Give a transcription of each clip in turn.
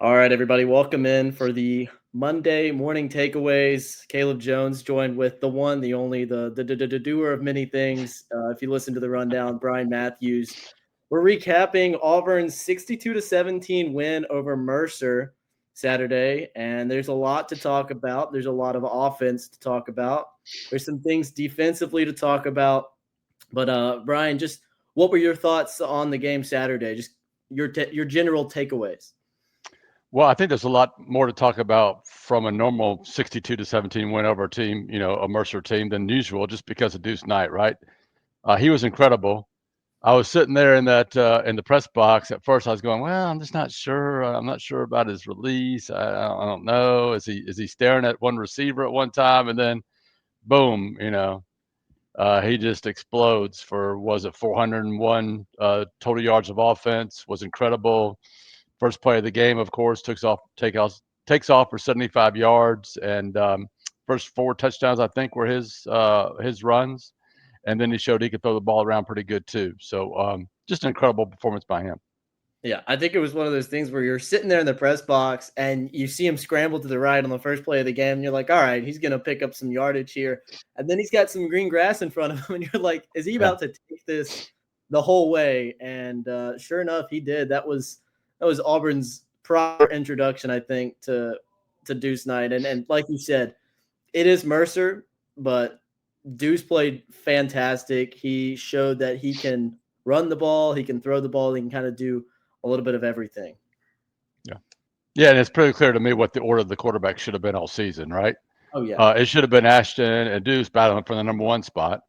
All right, everybody, welcome in for the Monday morning takeaways. Caleb Jones joined with the one, the only, the doer of many things. If you listen to the rundown, Bryan Matthews. We're recapping Auburn's 62-17 win over Mercer Saturday, and there's a lot to talk about. There's a lot of offense to talk about. There's some things defensively to talk about. But Bryan, just what were your thoughts on the game Saturday? Just your general takeaways. Well, I think there's a lot more to talk about from a normal 62-17 win over a team, a Mercer team than usual, just because of Deuce Knight, right? He was incredible. I was sitting there in the press box. At first, I was going, "Well, I'm just not sure. I'm not sure about his release. I don't know. Is he staring at one receiver at one time, and then, boom, he just explodes for was it 401 total yards of offense? Was incredible. First play of the game, of course, takes off for 75 yards, and first four touchdowns I think were his runs, and then he showed he could throw the ball around pretty good too. So just an incredible performance by him. Yeah, I think it was one of those things where you're sitting there in the press box and you see him scramble to the right on the first play of the game. And you're like, all right, he's going to pick up some yardage here. And then he's got some green grass in front of him. And you're like, is he Yeah, about to take this the whole way? And sure enough, he did. That was Auburn's proper introduction, I think, to Deuce Knight. And like you said, it is Mercer, but Deuce played fantastic. He showed that he can run the ball, he can throw the ball, he can kind of do a little bit of everything. yeah, yeah. And it's pretty clear to me what the order of the quarterback should have been all season, right? Oh yeah. It should have been Ashton and Deuce battling for the number one spot.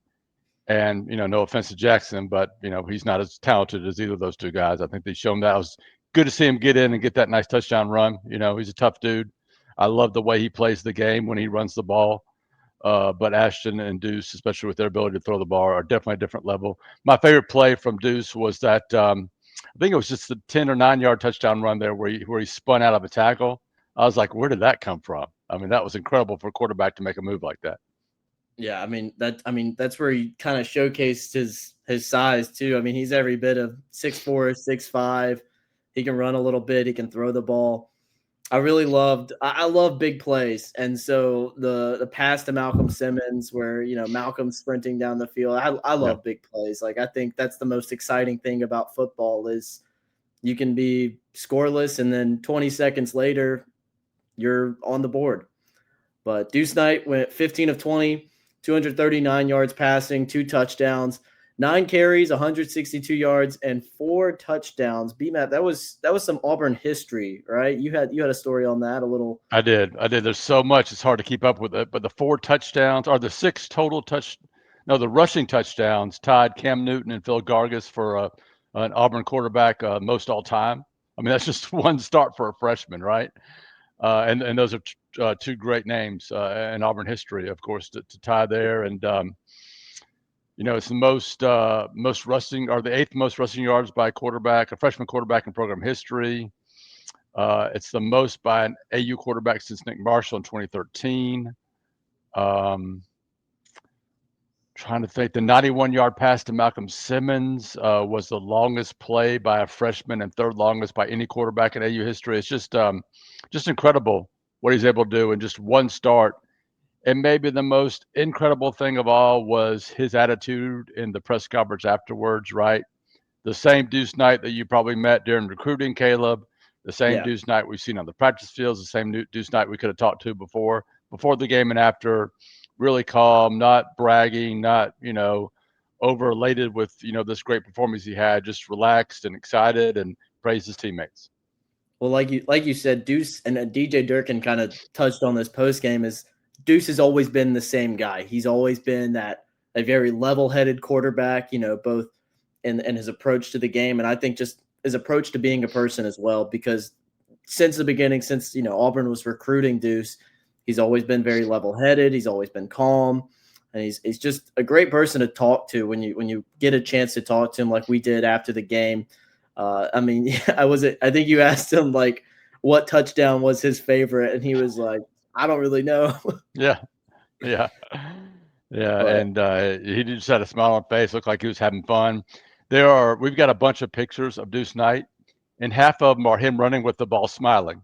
And no offense to Jackson, but he's not as talented as either of those two guys. I think they showed him that. It was good to see him get in and get that nice touchdown run. He's a tough dude. I love the way he plays the game when he runs the ball. But Ashton and Deuce, especially with their ability to throw the ball, are definitely a different level. My favorite play from Deuce was that I think it was just the 10 or 9 yard touchdown run there where he spun out of a tackle. I was like, where did that come from? I mean, that was incredible for a quarterback to make a move like that. Yeah, that's where he kind of showcased his size too. I mean, he's every bit of 6'4", 6'5". He can run a little bit, he can throw the ball. I love big plays. And so the pass to Malcolm Simmons where, Malcolm's sprinting down the field. I Yeah. love big plays. Like I think that's the most exciting thing about football is you can be scoreless and then 20 seconds later you're on the board. But Deuce Knight went 15 of 20, 239 yards passing, 2 touchdowns, 9 carries, 162 yards, and 4 touchdowns. BMAT, that was some Auburn history, right? You had a story on that a little. I did. I did. There's so much, it's hard to keep up with it. But the four touchdowns or the six total no, the rushing touchdowns tied Cam Newton and Phil Gargis for an Auburn quarterback most all time. I mean, that's just one start for a freshman, right? And those are two great names in Auburn history, of course, to tie there. And it's the most rushing or the eighth most rushing yards by a freshman quarterback in program history. It's the most by an AU quarterback since Nick Marshall in 2013. Trying to think, the 91-yard pass to Malcolm Simmons was the longest play by a freshman and third longest by any quarterback in AU history. It's just incredible what he's able to do in just one start. And maybe the most incredible thing of all was his attitude in the press conference afterwards, right? The same Deuce Knight that you probably met during recruiting, Caleb, the same Yeah. Deuce Knight we've seen on the practice fields, the same Deuce Knight we could have talked to before the game and after. Really calm, not bragging, not over elated with this great performance he had. Just relaxed and excited and praised his teammates. Well, like you said, Deuce and DJ Durkin kind of touched on this post game. Is Deuce has always been the same guy. He's always been a very level-headed quarterback, both in his approach to the game, and I think just his approach to being a person as well. Because since the beginning, since Auburn was recruiting Deuce, he's always been very level-headed. He's always been calm, and he's just a great person to talk to when you get a chance to talk to him, like we did after the game. I mean, I think you asked him like what touchdown was his favorite, and he was like, I don't really know. Yeah, yeah, yeah. But And he just had a smile on his face, looked like he was having fun. We've got a bunch of pictures of Deuce Knight and half of them are him running with the ball smiling.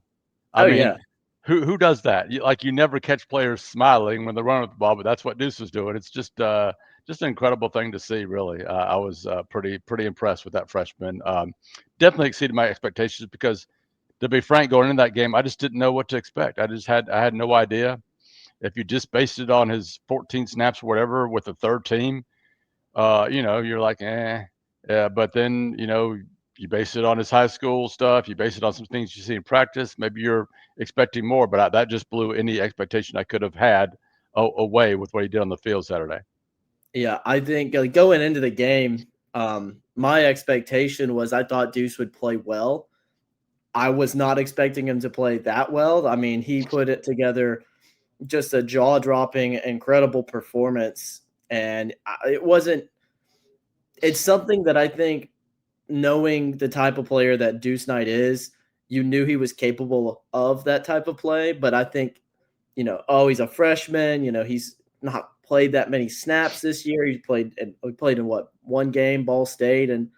I Oh mean, yeah. who does that? You never catch players smiling when they're running with the ball, but that's what Deuce was doing. It's just an incredible thing to see. Really, I was pretty impressed with that freshman. Definitely exceeded my expectations because, to be frank, going into that game, I just didn't know what to expect. I had no idea. If you just based it on his 14 snaps or whatever with the third team, you're like, eh. Yeah, but then, you base it on his high school stuff. You base it on some things you see in practice. Maybe you're expecting more, but that just blew any expectation I could have had away with what he did on the field Saturday. Yeah, I think going into the game, my expectation was I thought Deuce would play well. I was not expecting him to play that well. I mean, he put it together, just a jaw-dropping, incredible performance, and it wasn't. It's something that I think, knowing the type of player that Deuce Knight is, you knew he was capable of that type of play. But I think, oh, he's a freshman. He's not played that many snaps this year. He played in what, one game, Ball State, and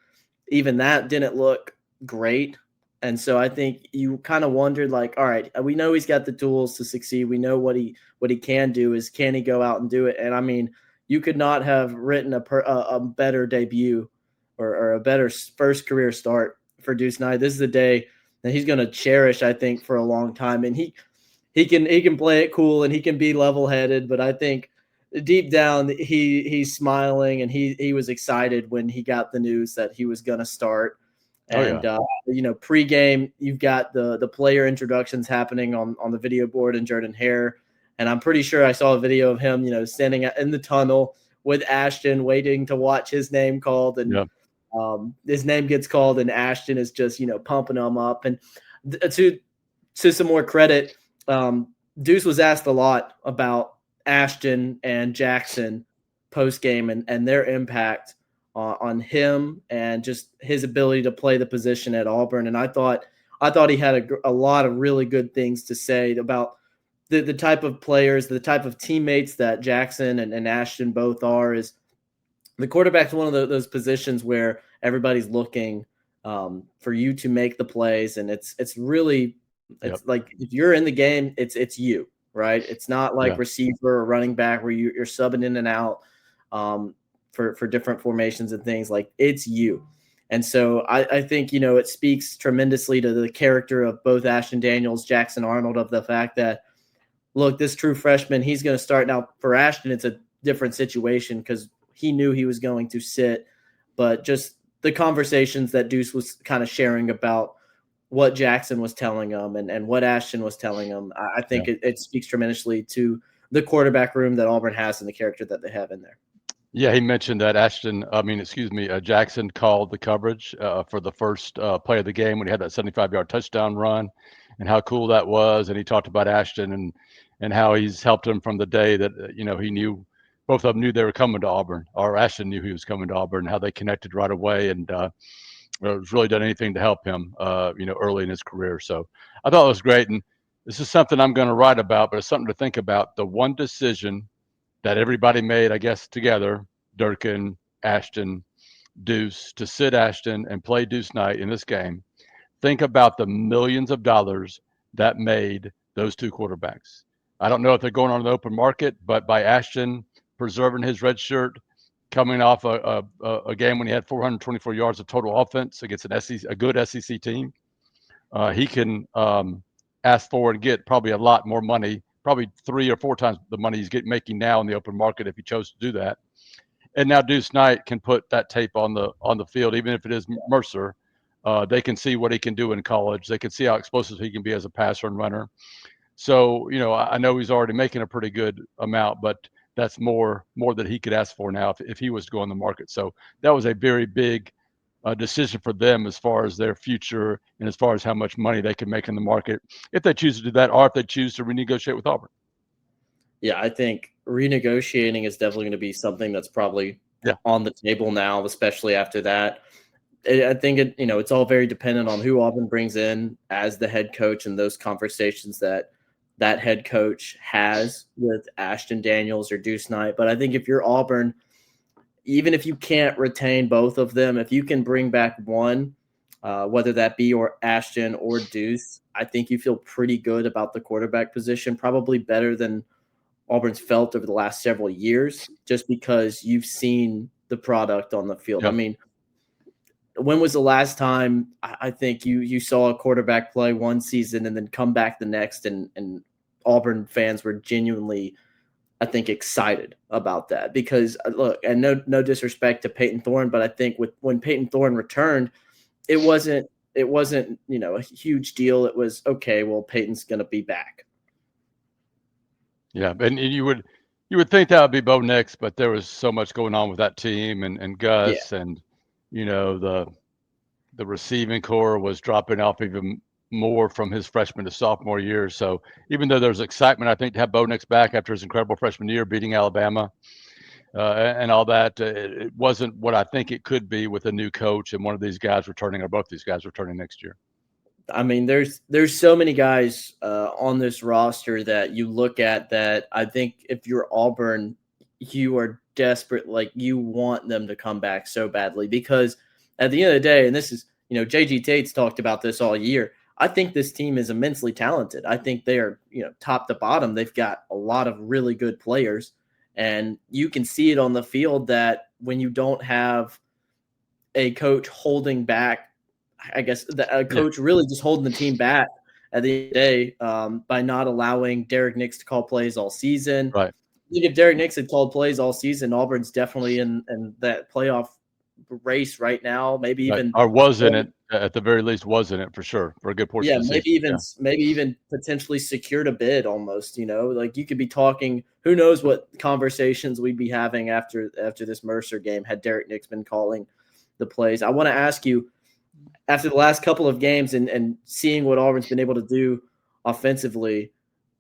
even that didn't look great. And so I think you kind of wondered, like, all right, we know he's got the tools to succeed. We know what he can do. Is can he go out and do it? And I mean, you could not have written a better debut or a better first career start for Deuce Knight. This is a day that he's going to cherish, I think, for a long time. And he can play it cool and he can be level headed, but I think deep down he's smiling and he was excited when he got the news that he was going to start. Oh And yeah, pregame, you've got the player introductions happening on the video board in Jordan Hare, and I'm pretty sure I saw a video of him standing in the tunnel with Ashton waiting to watch his name called. And yeah, his name gets called and Ashton is just pumping him up. And to some more credit, Deuce was asked a lot about Ashton and Jackson post game and their impact on him and just his ability to play the position at Auburn. And I thought he had a lot of really good things to say about the type of players, the type of teammates that Jackson and Ashton both are. Is the quarterback's one of those positions where everybody's looking for you to make the plays, and it's really, yep, it's like if you're in the game, it's you, right? It's not like yeah, receiver or running back where you're subbing in and out for different formations and things. Like, it's you. And so I think it speaks tremendously to the character of both Ashton Daniels, Jackson Arnold, of the fact that, look, this true freshman, he's going to start. Now for Ashton, it's a different situation because he knew he was going to sit, but just the conversations that Deuce was kind of sharing about what Jackson was telling him and what Ashton was telling him, I yeah. think it speaks tremendously to the quarterback room that Auburn has and the character that they have in there. Yeah, he mentioned that Jackson called the coverage for the first play of the game when he had that 75-yard touchdown run, and how cool that was. And he talked about Ashton and how he's helped him from the day that he knew both of them knew they were coming to Auburn, or Ashton knew he was coming to Auburn, and how they connected right away, and has really done anything to help him, early in his career. So I thought it was great, and this is something I'm going to write about, but it's something to think about. The one decision that everybody made, I guess, together, Durkin, Ashton, Deuce, to sit Ashton and play Deuce Knight in this game. Think about the millions of dollars that made those two quarterbacks. I don't know if they're going on the open market, but by Ashton preserving his red shirt, coming off a game when he had 424 yards of total offense against a good SEC team, he can ask for and get probably a lot more money, probably 3 or 4 times the money he's making now in the open market if he chose to do that. And now Deuce Knight can put that tape on the field, even if it is Mercer. They can see what he can do in college. They can see how explosive he can be as a passer and runner. So, I know he's already making a pretty good amount, but that's more that he could ask for now if he was to go on the market. So that was a very big decision for them as far as their future and as far as how much money they can make in the market if they choose to do that, or if they choose to renegotiate with Auburn. Yeah, I think renegotiating is definitely going to be something that's probably Yeah, on the table now, especially after that. I think it's all very dependent on who Auburn brings in as the head coach and those conversations that head coach has with Ashton Daniels or Deuce Knight. But I think if you're Auburn, even if you can't retain both of them, if you can bring back one, whether that be or Ashton or Deuce. I think you feel pretty good about the quarterback position, probably better than Auburn's felt over the last several years, just because you've seen the product on the field. I Yep. mean, when was the last time I think you saw a quarterback play one season and then come back the next, and Auburn fans were genuinely, I think, excited about that? Because look, and no disrespect to Peyton Thorne, but I think when Peyton Thorne returned, it wasn't a huge deal. It was okay. Well, Peyton's going to be back. Yeah, and you would think that would be Bo Nix, but there was so much going on with that team and Yeah, Gus, and the receiving core was dropping off even more from his freshman to sophomore year. So even though there's excitement, I think, to have Bo Nix back after his incredible freshman year, beating Alabama and all that, it wasn't what I think it could be with a new coach and one of these guys returning, or both these guys returning next year. I mean, there's so many guys on this roster that you look at that I think if you're Auburn, you are desperate, like you want them to come back so badly, because at the end of the day, and this is, JG Tate's talked about this all year. I think this team is immensely talented. I think they are, top to bottom. They've got a lot of really good players, and you can see it on the field that when you don't have a coach holding back, I guess a coach really just holding the team back at the end of the day by not allowing Derek Nix to call plays all season. Right. I think if Derek Nix had called plays all season, Auburn's definitely in that playoff race right now. Maybe even or was in it at the very least, was in it for sure for a good portion of the season. maybe even potentially secured a bid almost. Like you could be talking. Who knows what conversations we'd be having after this Mercer game had Derek Nix been calling the plays. I want to ask you, after the last couple of games and seeing what Auburn's been able to do offensively,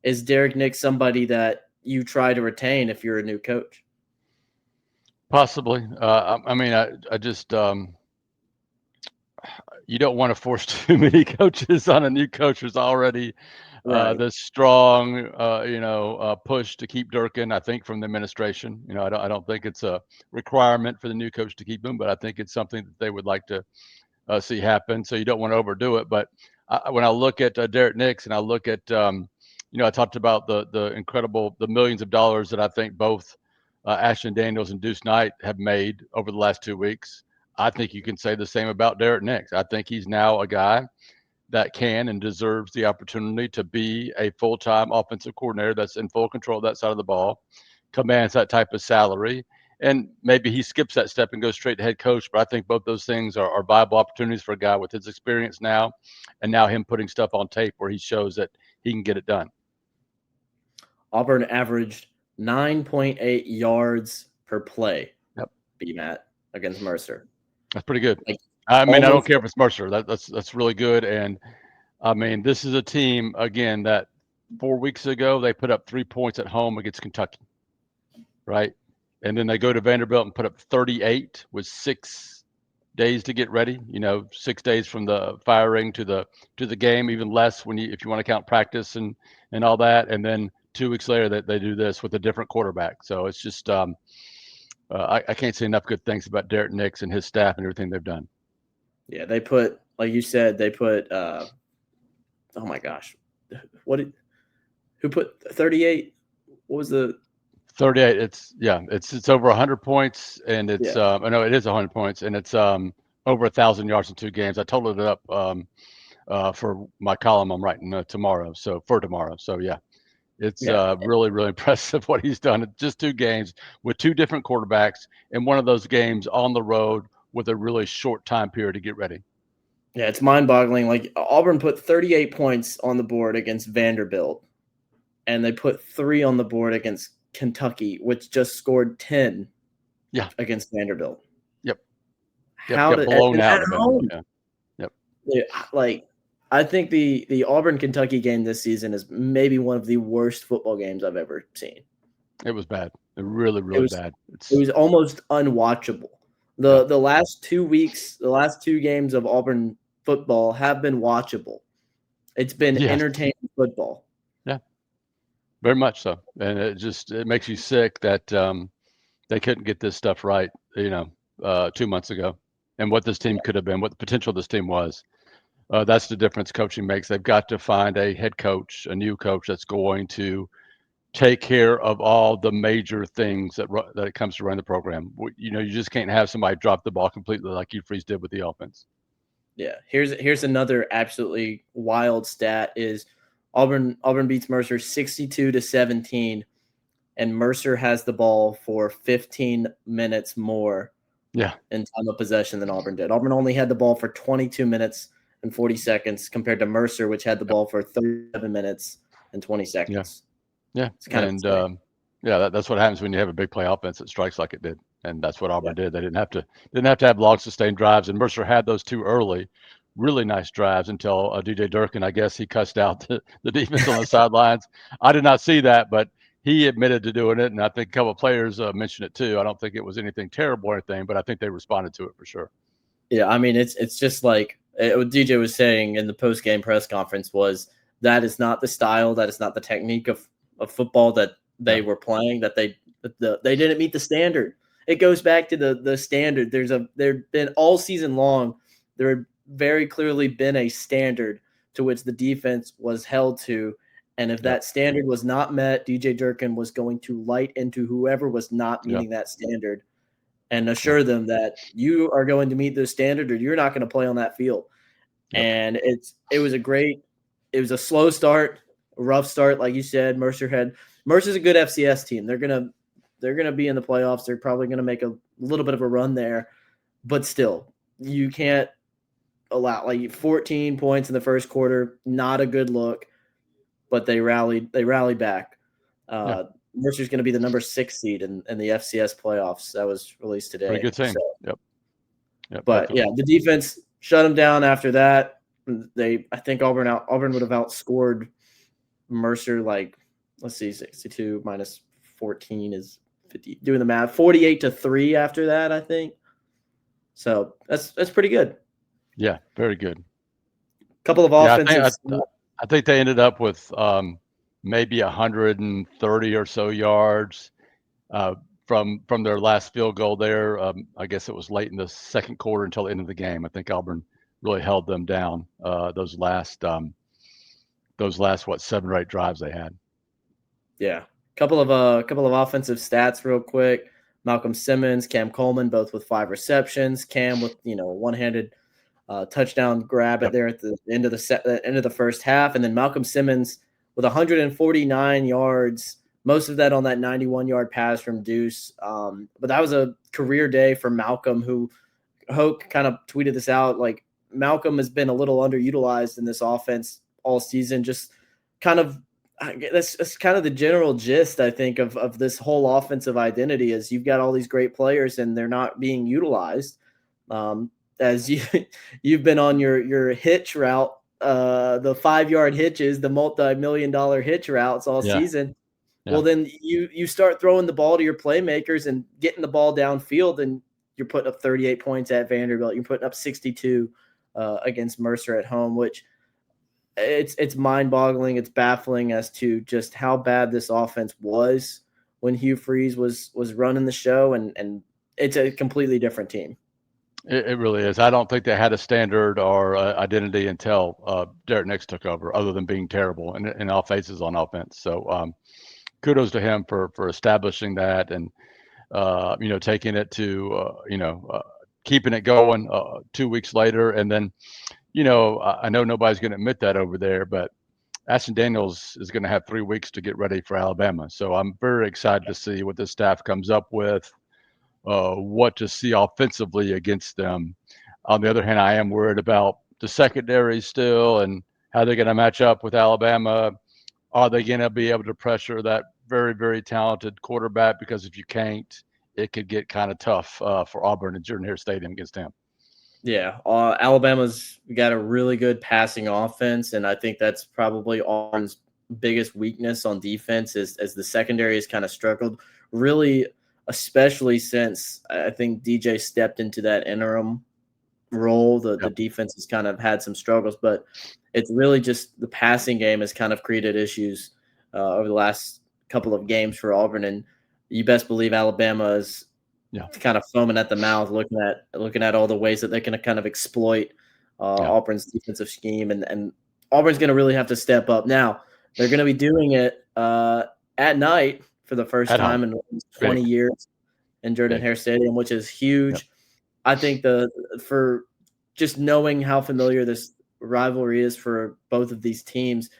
is Derek Nix somebody that you try to retain if you're a new coach? Possibly. I mean, I just you don't want to force too many coaches on a new coach who's already this strong, push to keep Durkin. I think from the administration, I don't think it's a requirement for the new coach to keep him, but I think it's something that they would like to see happen. So you don't want to overdo it. But when I look at Derek Nix, and I look at, I talked about the millions of dollars that I think both Ashton Daniels and Deuce Knight have made over the last 2 weeks. I think you can say the same about Derek Nix. I think he's now a guy that can and deserves the opportunity to be a full-time offensive coordinator that's in full control of that side of the ball, commands that type of salary. And maybe he skips that step and goes straight to head coach. But I think both those things are viable opportunities for a guy with his experience now, and now him putting stuff on tape where he shows that he can get it done. Auburn averaged 9.8 yards per play. Yep. BMAT against Mercer. That's pretty good. I mean, I don't care if it's Mercer. That's really good. And I mean, this is a team, again, that 4 weeks ago they put up 3 points at home against Kentucky, right? And then they go to Vanderbilt and put up 38 with 6 days to get ready. 6 days from the firing to the game, even less if you want to count practice and all that. And then 2 weeks later they do this with a different quarterback. So it's just I can't say enough good things about Derek Nix and his staff and everything they've done. Yeah, they put, like you said, oh my gosh, who put 38? What was the 38? It's over 100 points, and it's I know it is 100 points, and it's over 1,000 yards in 2 games. I totaled it up for my column I'm writing tomorrow. So yeah. It's really, really impressive what he's done in just 2 games with 2 different quarterbacks, and one of those games on the road with a really short time period to get ready. Yeah, it's mind-boggling. Like Auburn put 38 points on the board against Vanderbilt, and they put 3 on the board against Kentucky, which just scored 10 against Vanderbilt. Yep. How did blown out at home? Yep. Yeah, like I think the Auburn Kentucky game this season is maybe one of the worst football games I've ever seen. It was bad. It really, really bad. It was almost unwatchable. The last 2 weeks, the last 2 games of Auburn football have been watchable. It's been entertaining football. Yeah, very much so. And it makes you sick that they couldn't get this stuff right, 2 months ago. and what this team could have been, what the potential of this team was. That's the difference coaching makes. They've got to find a head coach, a new coach that's going to take care of all the major things that it comes to run the program. You just can't have somebody drop the ball completely like Hugh Freeze did with the offense. Yeah, here's another absolutely wild stat: is Auburn beats Mercer 62-17, and Mercer has the ball for 15 minutes more Yeah. in time of possession than Auburn did. Auburn only had the ball for 22 minutes and 40 seconds compared to Mercer, which had the ball for 37 minutes and 20 seconds. Yeah. It's kind of insane. That's what happens when you have a big play offense that strikes like it did, and that's what Auburn did. They didn't have to have long sustained drives, and Mercer had those two early, really nice drives until DJ Durkin, I guess he cussed out the defense on the sidelines. I did not see that, but he admitted to doing it, and I think a couple of players mentioned it too. I don't think it was anything terrible or anything, but I think they responded to it for sure. Yeah, I mean, it's just like what DJ was saying in the post-game press conference was that is not the style, that is not the technique of football that they were playing, that they didn't meet the standard. It goes back to the standard. There's been all season long, there had very clearly been a standard to which the defense was held to. And if that standard was not met, DJ Durkin was going to light into whoever was not meeting that standard and assure them that you are going to meet the standard or you're not going to play on that field. And it was a slow start, a rough start. Like you said, Mercer's a good FCS team. They're going to be in the playoffs. They're probably going to make a little bit of a run there, but still you can't allow 14 points in the first quarter. Not a good look, but they rallied back. Mercer's going to be the number 6 seed in the FCS playoffs. That was released today. Pretty good team. So, but definitely. The defense shut them down after that. I think Auburn would have outscored Mercer, let's see, 62 minus 14 is 50. Doing the math, 48-3 after that, I think. So that's pretty good. Yeah, very good. Couple of offensive. I think they ended up with maybe 130 or so yards from their last field goal there. I guess it was late in the second quarter until the end of the game. I think Auburn really held them down those last 7 or 8 drives they had. Yeah, couple of offensive stats real quick. Malcolm Simmons, Cam Coleman, both with 5 receptions. Cam with a one-handed touchdown grab there at the end of the first half, and then Malcolm Simmons with 149 yards, most of that on that 91-yard pass from Deuce. But that was a career day for Malcolm, who Hoke kind of tweeted this out. Like, Malcolm has been a little underutilized in this offense all season. Just kind of that's kind of the general gist, I think, of this whole offensive identity is you've got all these great players and they're not being utilized. As you've been on your hitch route, the 5-yard hitches, the multi-million-dollar hitch routes all season. Yeah. Well, then you start throwing the ball to your playmakers and getting the ball downfield, and you're putting up 38 points at Vanderbilt. You're putting up 62 against Mercer at home, which it's mind-boggling. It's baffling as to just how bad this offense was when Hugh Freeze was running the show, and it's a completely different team. It really is. I don't think they had a standard or identity until Derek Nix took over, other than being terrible in all phases on offense. So kudos to him for establishing that and taking it to keeping it going 2 weeks later. And then I know nobody's going to admit that over there, but Ashton Daniels is going to have 3 weeks to get ready for Alabama. So I'm very excited to see what this staff comes up with. What to see offensively against them. On the other hand, I am worried about the secondary still and how they're going to match up with Alabama. Are they going to be able to pressure that very, very talented quarterback? Because if you can't, it could get kind of tough for Auburn at Jordan Hare Stadium against them. Yeah, Alabama's got a really good passing offense, and I think that's probably Auburn's biggest weakness on defense as the secondary has kind of struggled. Really, especially since I think DJ stepped into that interim role. The defense has kind of had some struggles, but it's really just the passing game has kind of created issues over the last couple of games for Auburn. And you best believe Alabama is Yeah. kind of foaming at the mouth, looking at all the ways that they can kind of exploit Yeah. Auburn's defensive scheme, and Auburn's going to really have to step up. Now they're going to be doing it at night for the first At home. time in 20 Big. years in Jordan Big. Hare Stadium, which is Yep. huge. I think for just knowing how familiar this rivalry is for both of these teams,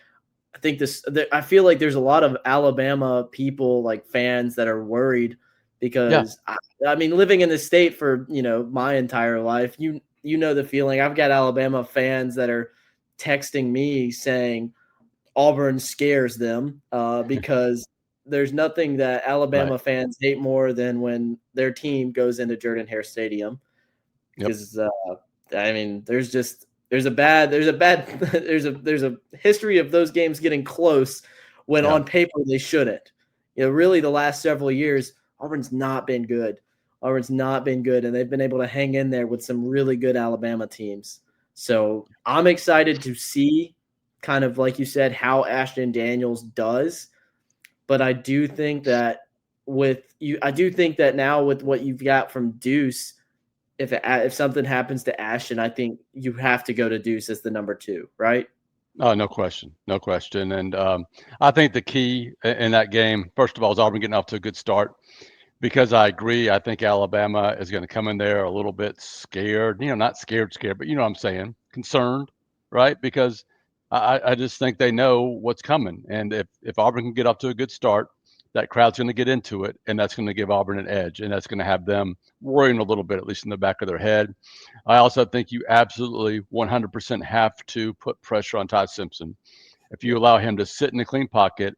I feel like there's a lot of Alabama people, like fans, that are worried Yeah. because I mean, living in the state for my entire life, you know the feeling. I've got Alabama fans that are texting me saying Auburn scares them because there's nothing that Right. Alabama fans hate more than when their team goes into Jordan Hare Stadium Yep. because I mean, there's a bad there's a history of those games getting close when Yeah. on paper they shouldn't. Really the last several years, Auburn's not been good. Auburn's not been good, and they've been able to hang in there with some really good Alabama teams. So I'm excited to see, kind of like you said, how Ashton Daniels does. But I do think that I do think that now with what you've got from Deuce, if something happens to Ashton, I think you have to go to Deuce as the number 2, right? Oh, no question. No question. And I think the key in that game, first of all, is Auburn getting off to a good start because I agree. I think Alabama is going to come in there a little bit scared, not scared, but you know what I'm saying, concerned, right? Because I just think they know what's coming. And if Auburn can get off to a good start, that crowd's going to get into it, and that's going to give Auburn an edge, and that's going to have them worrying a little bit, at least in the back of their head. I also think you absolutely 100% have to put pressure on Todd Simpson. If you allow him to sit in the clean pocket,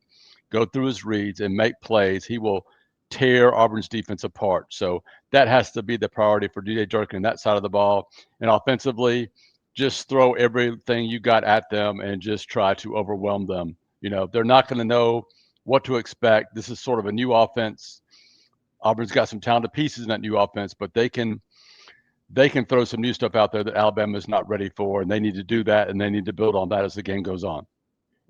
go through his reads, and make plays, he will tear Auburn's defense apart. So that has to be the priority for DJ Durkin in that side of the ball. And offensively, just throw everything you got at them and just try to overwhelm them. They're not going to know what to expect. This is sort of a new offense. Auburn's got some talented pieces in that new offense, but they can throw some new stuff out there that Alabama is not ready for, and they need to do that, and they need to build on that as the game goes on.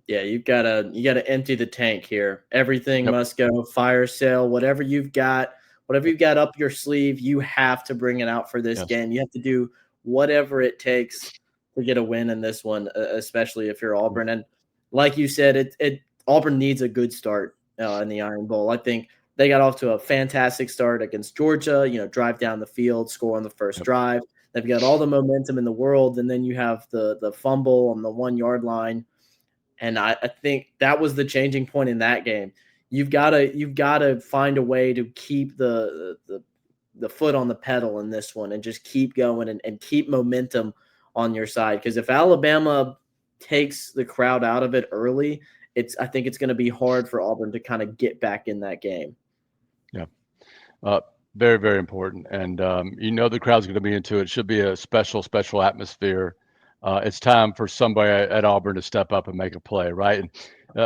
Yeah, you gotta empty the tank here. Everything Yep. must go fire sale. Whatever you've got up your sleeve, you have to bring it out for this Yes. game. You have to do whatever it takes to get a win in this one, especially if you're Auburn. And like you said, Auburn needs a good start in the Iron Bowl. I think they got off to a fantastic start against Georgia. Drive down the field, score on the first Yep. drive. They've got all the momentum in the world, and then you have the fumble on the 1 yard line. And I think that was the changing point in that game. You've got to find a way to keep the foot on the pedal in this one and just keep going and keep momentum on your side. Because if Alabama takes the crowd out of it early, I think it's going to be hard for Auburn to kind of get back in that game. Yeah. Very, very important. And the crowd's going to be into it. It should be a special, special atmosphere. It's time for somebody at Auburn to step up and make a play, right? And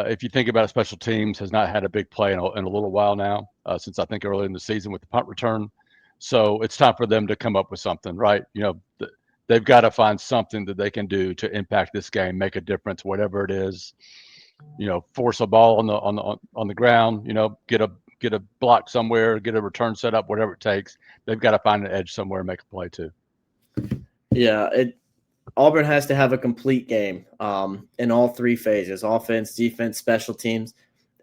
if you think about it, special teams has not had a big play in a little while now, since I think early in the season with the punt return. So it's time for them to come up with something, right? They've got to find something that they can do to impact this game, make a difference, whatever it is. Force a ball on the ground. Get a block somewhere, get a return set up, whatever it takes. They've got to find an edge somewhere and make a play too. Yeah, Auburn has to have a complete game in all 3 phases: offense, defense, special teams.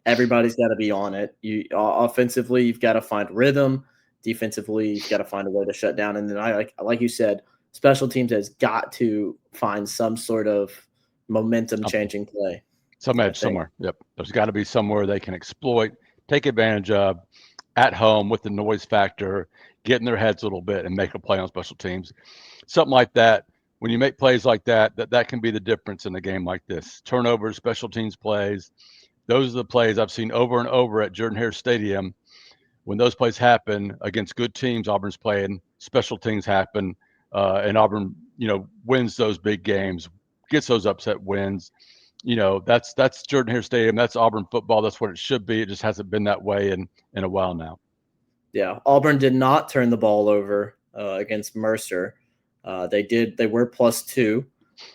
Everybody's got to be on it. Offensively, you've got to find rhythm. Defensively, you've got to find a way to shut down. And then like you said, special teams has got to find some sort of momentum changing play. Some edge somewhere. Yep. There's got to be somewhere they can exploit, take advantage of at home with the noise factor, get in their heads a little bit and make a play on special teams. Something like that. When you make plays like that can be the difference in a game like this. Turnovers, special teams plays. Those are the plays I've seen over and over at Jordan Hare Stadium. When those plays happen against good teams, Auburn's playing, special teams happen, and Auburn, wins those big games, gets those upset wins. That's Jordan Hare Stadium. That's Auburn football. That's what it should be. It just hasn't been that way in a while now. Yeah, Auburn did not turn the ball over against Mercer. They were +2.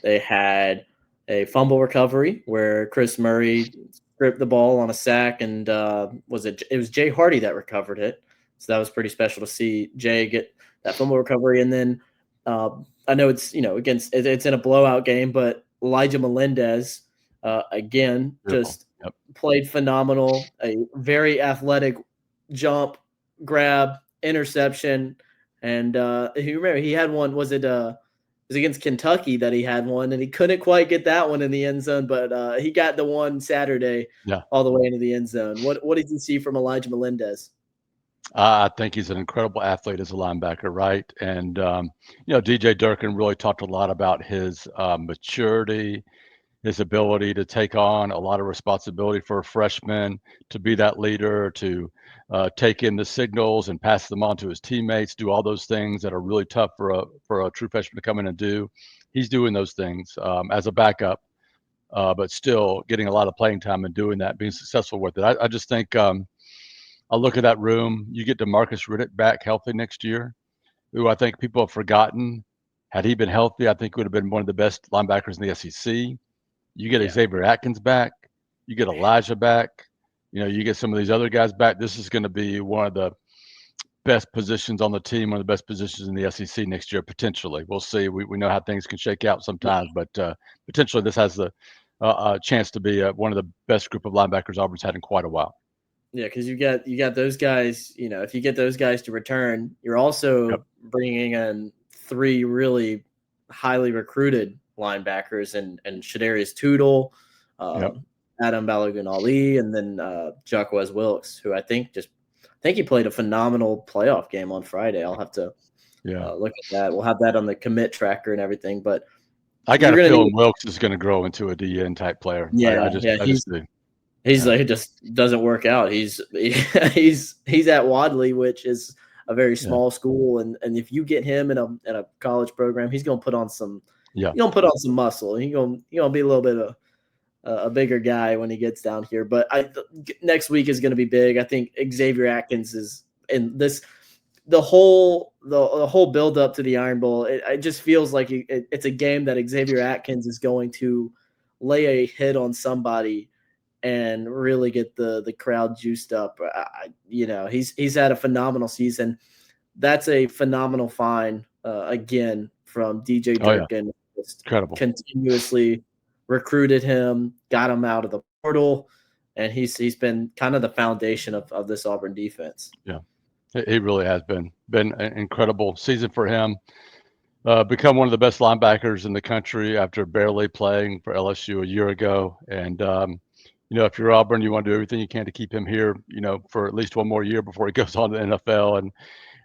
They had a fumble recovery where Chris Murray stripped the ball on a sack, and it was Jay Hardy that recovered it. So that was pretty special to see Jay get that fumble recovery. And then I know it's, it's in a blowout game, but Elijah Melendez, again, Beautiful. just Yep. played phenomenal. A very athletic jump, grab, interception. And if you remember, he had one, was against Kentucky that he had one, and he couldn't quite get that one in the end zone, but he got the one Saturday all the way into the end zone. What did you see from Elijah Melendez? I think he's an incredible athlete as a linebacker, right? And DJ Durkin really talked a lot about his maturity, his ability to take on a lot of responsibility for a freshman, to be that leader, to take in the signals and pass them on to his teammates, do all those things that are really tough for a true freshman to come in and do. He's doing those things as a backup, but still getting a lot of playing time and doing that, being successful with it. I just think I look at that room. You get DeMarcus Riddick back healthy next year, who I think people have forgotten. Had he been healthy, I think would have been one of the best linebackers in the SEC. You get Xavier Atkins back. You get Elijah back. You get some of these other guys back. This is going to be one of the best positions on the team, one of the best positions in the SEC next year, potentially. We'll see. We know how things can shake out sometimes, but potentially this has the chance to be one of the best group of linebackers Auburn's had in quite a while. Yeah, because you got those guys. If you get those guys to return, you're also bringing in 3 really highly recruited linebackers and Shadarius Tootle, Adam Balogun-Ali, and then Jacquez Wilkes, who I think he played a phenomenal playoff game on Friday. I'll have to look at that. We'll have that on the commit tracker and everything. But I got a feeling Wilkes is going to grow into a DN type player. I just do. He's like, it just doesn't work out. He's at Wadley, which is a very small school, and if you get him in a college program, he's gonna put on some muscle. He's gonna be a little bit of a bigger guy when he gets down here. But next week is gonna be big. I think Xavier Atkins is in this. The whole build up to the Iron Bowl. It just feels like it's a game that Xavier Atkins is going to lay a hit on somebody and really get the crowd juiced up. He's had a phenomenal season. That's a phenomenal find again from DJ Durkin. Just incredible. Continuously recruited him, got him out of the portal, and he's been kind of the foundation of this Auburn defense. Yeah, he really has been an incredible season for him. Become one of the best linebackers in the country after barely playing for LSU a year ago, and if you're Auburn, you want to do everything you can to keep him here, for at least one more year before he goes on to the NFL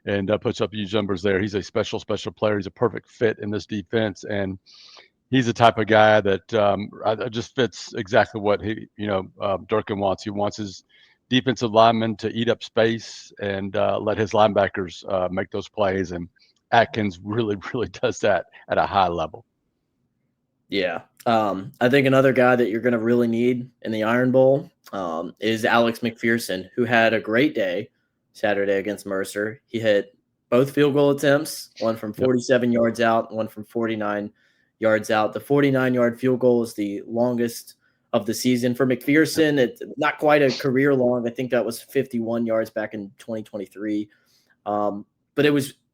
and puts up huge numbers there. He's a special player. He's a perfect fit in this defense, and he's the type of guy that just fits exactly what Durkin wants. He wants his defensive linemen to eat up space and let his linebackers make those plays, and Atkins really, really does that at a high level. Yeah. I think another guy that you're going to really need in the Iron Bowl is Alex McPherson, who had a great day Saturday against Mercer. He hit both field goal attempts, one from 47 yards out, one from 49 yards out. The 49-yard field goal is the longest of the season for McPherson. It's not quite a career long. I think that was 51 yards back in 2023. But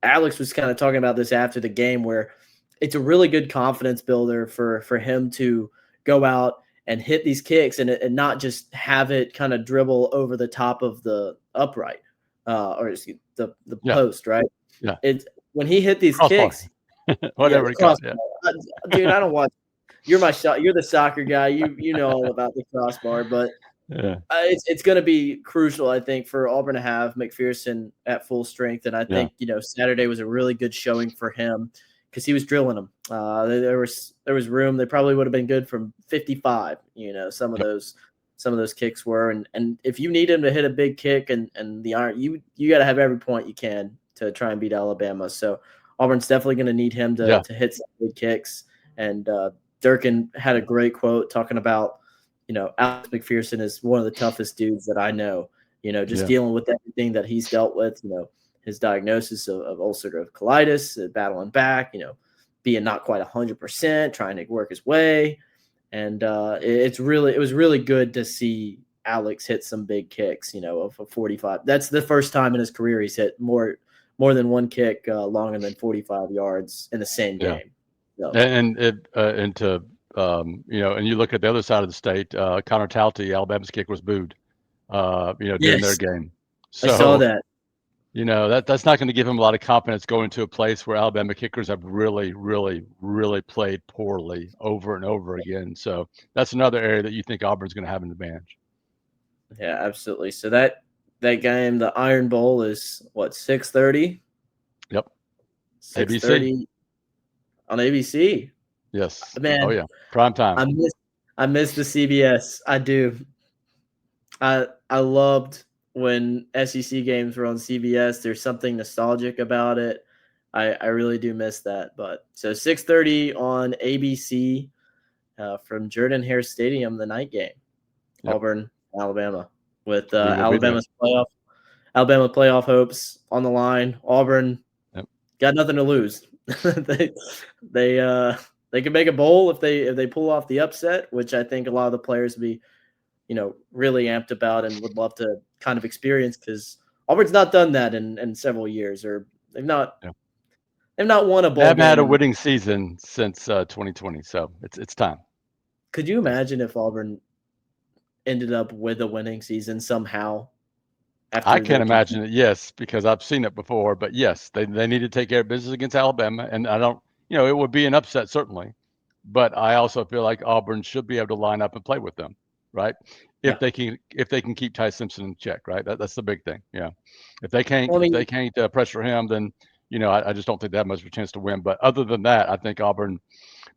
Alex was kind of talking about this after the game, where it's a really good confidence builder for him to go out and hit these kicks and not just have it kind of dribble over the top of the upright or the post, right? Yeah. It's when he hit these kicks, whatever. Dude, I don't watch. You're the soccer guy. You know all about the crossbar, but it's going to be crucial, I think, for Auburn to have McPherson at full strength. And I think Saturday was a really good showing for him, because he was drilling them. There was room. They probably would have been good from 55. Some of those kicks were, and if you need him to hit a big kick and the iron, you got to have every point you can to try and beat Alabama. So Auburn's definitely going to need him to hit some big kicks. And Durkin had a great quote talking about, Alex McPherson is one of the toughest dudes that I know. Dealing with everything that he's dealt with. His diagnosis of ulcerative colitis, battling back, being not quite 100%, trying to work his way. And it was really good to see Alex hit some big kicks, of a 45. That's the first time in his career he's hit more than one kick longer than 45 yards in the same game. So. And to and you look at the other side of the state, Connor Tauti, Alabama's kick was booed, during their game. So I saw that. That's not going to give him a lot of confidence going to a place where Alabama kickers have really, really, really played poorly over and over again. So that's another area that you think Auburn's going to have an advantage. Yeah, absolutely. So that game, the Iron Bowl, is what, 6:30? Yep. 6:30 on ABC. Yes. Man. Oh yeah. Prime time. I miss the CBS. I do. I loved when SEC games were on CBS. There's something nostalgic about it. I really do miss that. But so 6:30 on ABC from Jordan-Hare Stadium, the night game. Yep. Auburn, Alabama, with Alabama playoff hopes on the line. Auburn got nothing to lose. they can make a bowl if they pull off the upset, which I think a lot of the players would be, really amped about and would love to kind of experience, because Auburn's not done that in several years, or they've not won a bowl. They haven't had a winning season since 2020, so it's time. Could you imagine if Auburn ended up with a winning season somehow? I can't imagine it, yes, because I've seen it before. But yes, they need to take care of business against Alabama, and I don't, it would be an upset certainly, but I also feel like Auburn should be able to line up and play with them, right? If they can keep Ty Simpson in check, right? That's the big thing. Yeah, if they can't pressure him, then I just don't think they have much of a chance to win. But other than that, I think Auburn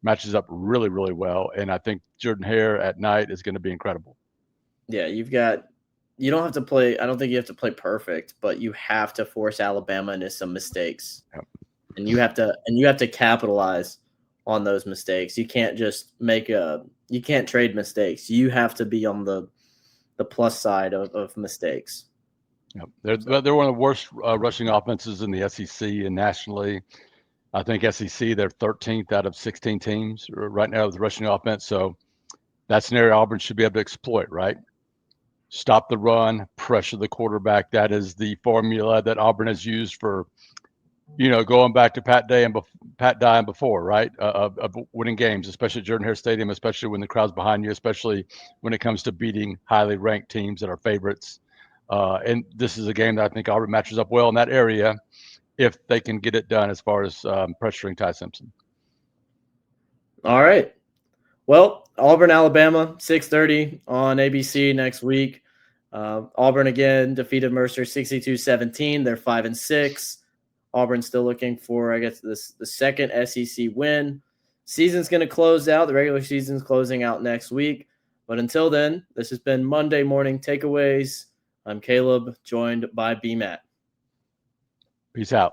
matches up really, really well, and I think Jordan-Hare at night is going to be incredible. Yeah, you don't have to play. I don't think you have to play perfect, but you have to force Alabama into some mistakes, and you have to capitalize on those mistakes. You can't just you can't trade mistakes. You have to be on the plus side of mistakes. Yep. They're one of the worst rushing offenses in the SEC and nationally. I think SEC, they're 13th out of 16 teams right now with rushing offense. So that's an area Auburn should be able to exploit, right? Stop the run, pressure the quarterback. That is the formula that Auburn has used for, going back to Pat Dye and before, right? Of winning games, especially at Jordan-Hare Stadium, especially when the crowd's behind you, especially when it comes to beating highly ranked teams that are favorites. And this is a game that I think Auburn matches up well in that area if they can get it done as far as pressuring Ty Simpson. All right. Well, Auburn, Alabama, 6:30 on ABC next week. Auburn again defeated Mercer 62-17. They're 5-6. Auburn's still looking for, I guess, the second SEC win. Season's going to close out. The regular season's closing out next week. But until then, this has been Monday Morning Takeaways. I'm Caleb, joined by B-Matt. Peace out.